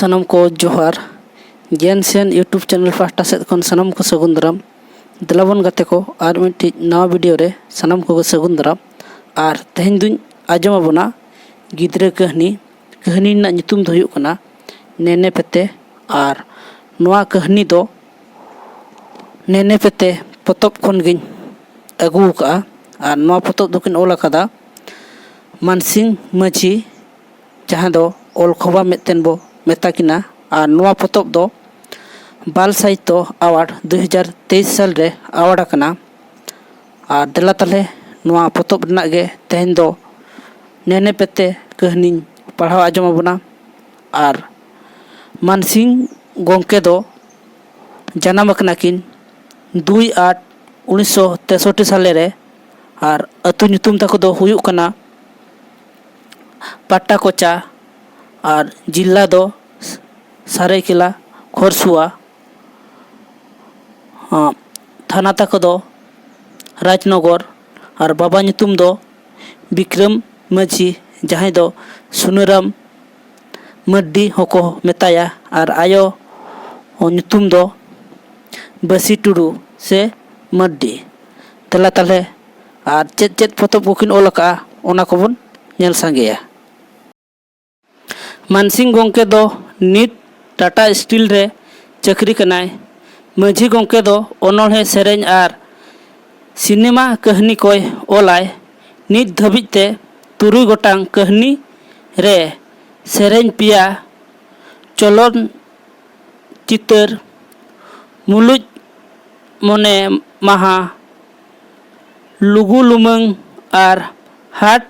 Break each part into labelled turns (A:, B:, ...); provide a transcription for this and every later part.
A: सनम को जोहार ज्ञान सेन यूट्यूब चैनल पास्टा सेद खन सनम को सगुन दाराम दिलाबन गाते को और मिट्टी नवा वीडियो रे सनम को सगुन दाराम और तेहन दुन आजम आबोना गिद्रे कहनी ना नितुम दो हुयुग कना नेने पेते और नवा कहनी दो नेने पेते पतब खन गिन अगु का और नवा पतब दोकिन ओल अकादा मानसिंह माझी जहाँ दो ओल खोबा मेतेन बो मेताकिना और नवा पतब दो बाल साहित्य अवार्ड 2023 साल रे अवार्ड अकना और देला तले नवा पतब रना गे तेहन दो नेने पेते कहनी पढ़ाव आजम आबोना और मानसिंह गोंके दो जन्म अकना किन 2/8/1963 साल रे और अतु नितुम ताको दो हुयुग कना पाट्टा कोचा और जिला दो सरायकेला खरसुआ थाना ताको दो राजनगर और बाबा नितुम दो विक्रम माझी जहाँ दो सुनराम मड्डी होको मेताया और आयो नितुम दो बसी टुडू से मड्डी तला तले और चेत पतब कोकिन ओल का ओना कोबन नेल सांगेया। मानसिंह गोंके दो नित टाटा स्टील रे चाकरी कनाय। माझी गोंके दो ओनोहे सेरेñ और सिनेमा कहनी कोय ओलाय। नित धाबिते 3 गोटांग कहनी रे सेरेñ पिया चलन चितर मुलुज मने महा लुगु लुमंग और हाट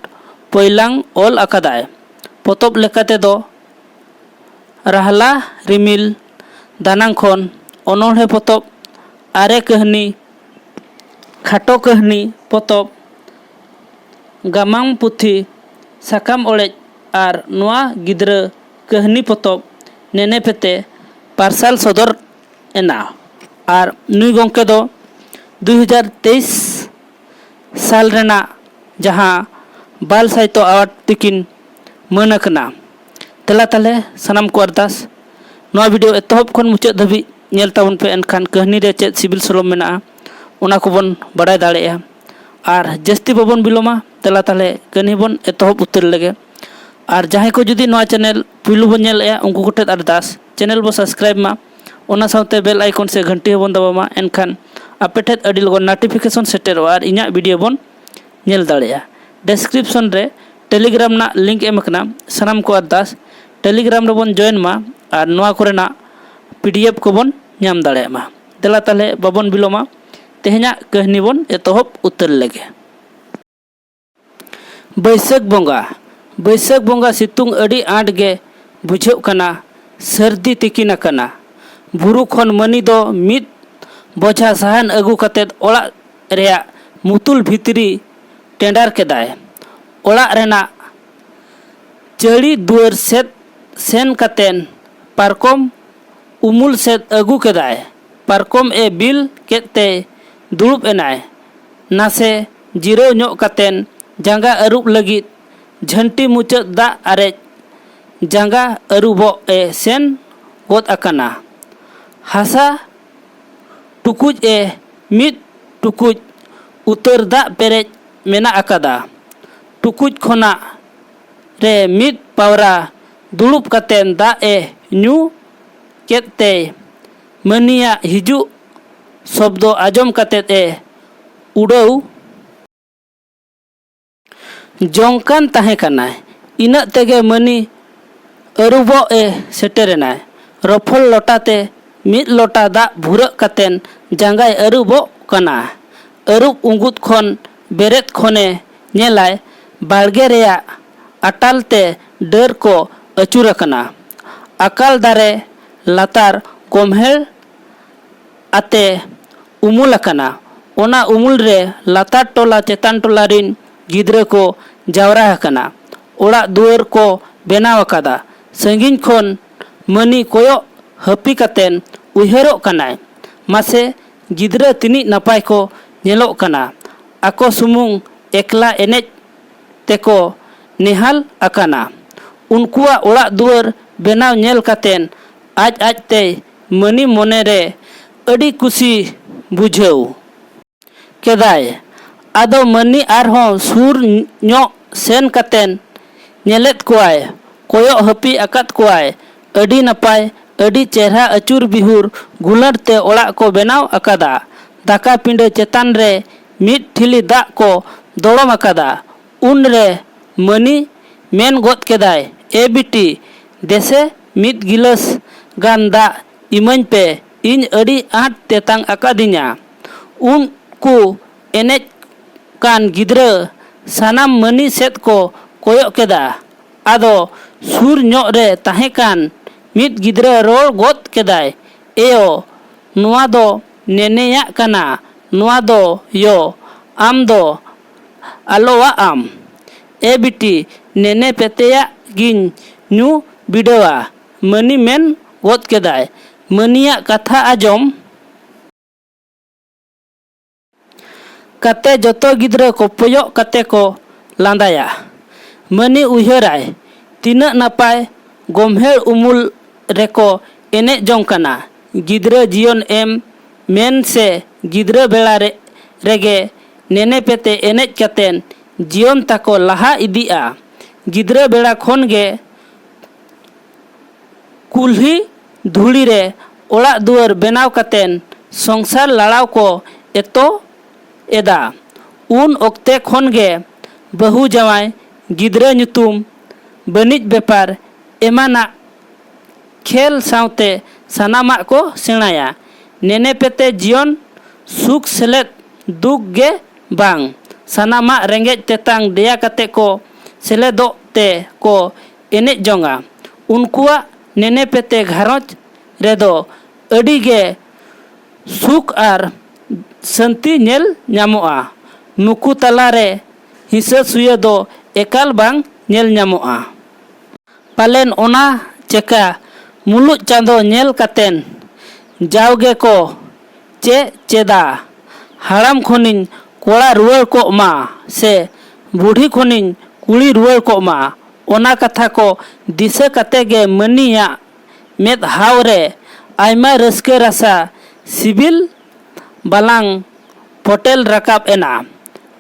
A: पोइलांग ओल अकादाय। पतब लेकाते दो रहला रिमिल दानांग खन ओनोहे पतब आरे कहनी खाटो कहनी पतब गामांग पुथी साकाम ओलेज और नवा गिद्रा कहनी पतब नेने पेते पार्सल सदर एना और नुई गोंके दो 2023 साल रेना जहाँ बाल साहित्य अवार्ड तिकिन मनकना तेला तले सनम को अरदास नवा वीडियो एतहब खन मुचाद धाबी नेल ताबन पे एनखान कहनी रे चेद सिबिल सलम मेना ओना कोबन बाडाय दाड़ेया और जस्ती बाबन बिलोमा तेला तले कहनी बन एतहब उतर लगे और जहाँ को जुदी नवा चैनल पुलु बन नेलया उनको कोटेद अरदास चैनल बो सब्सक्राइब मा ओना साउते बेल आइकन से घंटी बन दबामा एनखान आपेठेद अडी लगन नोटिफिकेशन सेटेरो और इन्या वीडियो बन नेल दाड़ेया। डिस्क्रिप्शन रे टेलीग्राम ना लिंक एम कना सनम को अरदास टेलीग्राम रे बन जॉइन मा और नवा कोरेना पीडीएफ को बन नाम दाड़े मा देला तले बाबन बिलोमा तेहना कहनी बन एतहब उतर लगे। बैसाख बोंगा सितुंग अडी आट गे बुझेव कना सर्दी तिकिन कना बुरु खन मनी दो मिद बोझा साहन अगु कतेद ओला रेया मुतुल भितरी टेंडार केदाय। ओला रेना चड़ी दुआर सेद सेन कतेन पारकम उमुल सेद अगु केदाय। पारकम ए बिल केते दुड़ुब एनाय नासे जिरो ᱧᱚᱜ कतेन जांगा अरुब लगित झंटी मुचाद दा अरेज जांगा अरुबो ए सेन गोद अकना। हासा टुकुज ए मिद टुकुज उतर दा पेरेज मेना अकादा। टुकुज खोना रे मिद पावरा दुड़ुब कतेन दा ए न्यू केते मनिया हिजु शब्दो आजम कतेत ए उड़ाऊ जोंकान ताहे कनाय। इना तेगे मनी अरुबो ए सेटेरेनाय। रफल लोटाते मिद लोटा दा भुरक कतेन जांगाय अरुबो कना। अरुब उंगुत खन बेरेत खने नेलाय बाड़गे रेया अटालते डर को अचूर कना। अकाल दारे लातार कोम्हेल आते उमुल कना। ओना उमुल रे लातार टोला चेतान टोला रिन गिद्रा को जावरा कना। ओड़ा दुआर को बेनाव अकादा। संगिन खन मनी कोयो हपी कतेन उहेरो कनाय मासे गिद्रा तिनी नपाय को नेलो कना। आको सुमुंग एकला एनेज तेको नेहाल अकाना। उनकुआ ओड़ा दुआर बेनाव नेल कातेन आज आजते मनी मोने रे अड़ी कुसी बुझाव केदाय। आदो मनी आरहों सुर न्यो सेन कातेन नेलेत कोआय कोयो हपी अकात कोआय अड़ी नपाय अड़ी चेहरा अचूर बिहुर गुलर ते ओड़ा को बेनाव अकादा। दाका पिंड चेतान रे मिट ठिली दाग को दोड़म अकादा। उन रे मनी मेन गोद केदाय ए बिटी देसे मिट गिलास गान दा इमन पे इन अड़ी आट तेतांग अकादिन्या। उन को एनेज कान गिद्रा सानाम मनी सेत को कोयो केदा। आदो सुर न्यो रे ताहे कान मिट गिद्रा रोल गोद केदाय एयो नुआ दो नेनेया काना नुआ दो यो आम दो आलोवा आम ए बिटी नेने पेतेया गिन न्यू बिडवा मनी मेन गोद केदाय। मनिया कथा आजम कते जतो गिद्रा को पोयो कते को लांदाया। मनी उयहराय तीना नपाय गोमहेड़ उमुल रेको एने जोंकना गिद्रा जीवन एम मेन से गिद्रा बेला रेगे नेने पेते एनेज कतेन जीवन ताको लहा इदिया। गिद्रा बेला खोन गे कुल्ही धूली रे ओड़ा दुआर बेनाव कतेन संसार लड़ाव को एतो एदा। उन ओक्ते खोन गे बहु जवाय गिद्रा ᱧᱩᱛᱩᱢ बनिज बेपार एमाना खेल सावते सानामा को सेणाया। नेने पेते जीवन सुख सेलेद दुख गे बांग सानामा रेंगेज तेतांग देया कते को सेलेदो ते को एनेज जोंगा। उनकुआ नेने पेते घारोज रेदो अड़ी गे सुख आर शांति नेल ᱧᱟᱢᱚᱜᱼᱟ। नुकु तलारे हिंसा सुया दो एकाल बांग नेल ᱧᱟᱢᱚᱜᱼᱟ। पालेन ओना चेका मुलुज चांदो नेल कातेन जावगे को चेदा हाड़ाम खोनिन कोड़ा रुआर को मा से बूढ़ी खोनिन कुड़ी रुआर को मा ओना कथा को दिशा कते गे मनिया मेद हावरे आयमा रस्के रसा सिबिल बालांग पोटेल रकाब एना।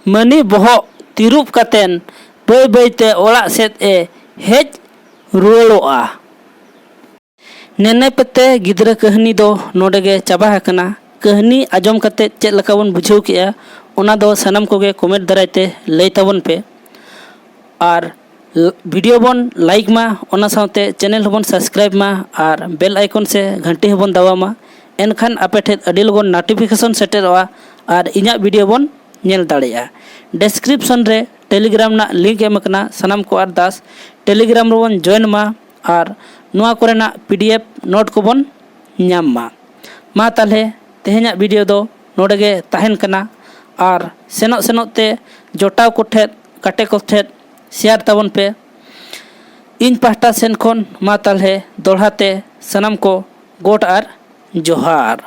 A: मनी बोहो तिरुप कातेन बय बयते ओड़ा सेत ए हेज रुआड़ोआ। नेने पेते गिद्रा कहानी दो नोडेगे चाबा हकना। कहानी आजम कते चेद लका बन बुझाव केआ ओना दो सनम कोगे कमेंट दारायते लय ताबन पे और वीडियो बन लाइक मा ओना सावते चैनल हबन सब्सक्राइब मा और बेल आइकन से घंटी हबन दावा मा एनखान आपे ठेद अडी लगन नोटिफिकेशन सेटेरोआ और इᱧᱟᱜ वीडियो बन नेल दाड़ेया। डिस्क्रिप्शन रे टेलीग्राम ना लिंक एम कना सनम को अरदास टेलीग्राम रे बन जॉइन मा और नुआ कोरेना पीडीएफ नोट को बन ᱧᱟᱢ मा ताले तेहेᱧᱟᱜ वीडियो दो नोडेगे ताहेन कना और सेनोक सेनोक ते जोटाव को ठेद काटे को ठेद शेयर ताबन पे इन पाहटा सेन खोन मा ताले दोड़ाते सनम को गोट आर जोहार।